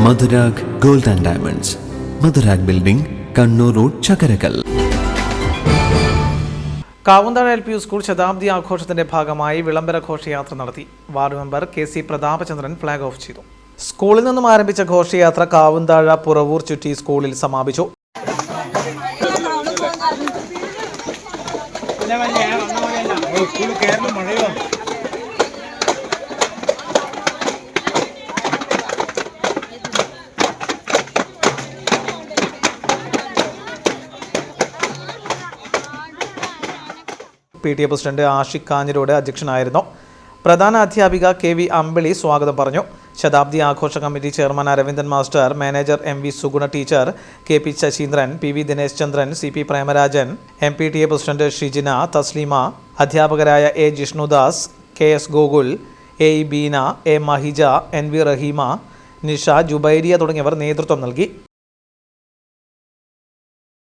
Madhurag gold and diamonds, Madhurag building, Kannur road, Chakkarakkal. Kavunthazha LP school ശതാബ്ദി ആഘോഷത്തിന്റെ ഭാഗമായി വിളംബര ഘോഷയാത്ര നടത്തി. Ward member KC Prathapachandran flag off ചെയ്തു. സ്കൂളിൽ നിന്നും ആരംഭിച്ച ഘോഷയാത്ര കാവുന്താഴ പുറവൂർ ചുറ്റി സ്കൂളിൽ സമാപിച്ചു. PTA പ്രസിഡന്റ് ആഷിഖ് കാഞ്ഞിരോട് അധ്യക്ഷനായിരുന്നു. പ്രധാന അധ്യാപിക KV അമ്പിളി സ്വാഗതം പറഞ്ഞു. ശതാബ്ദി ആഘോഷ committee chairman Aravindan master, manager MV Suguna teacher, KP Sasheendran, PV Dinesh Chandran, CP Premarajan, MPTA president Shijina, Thasleema, അധ്യാപകരായ A Jishnudas, KS Gokul, AE Beena, A Mahija, NV Raheema, Nisha, Jubairiya തുടങ്ങിയവർ നേതൃത്വം നൽകി.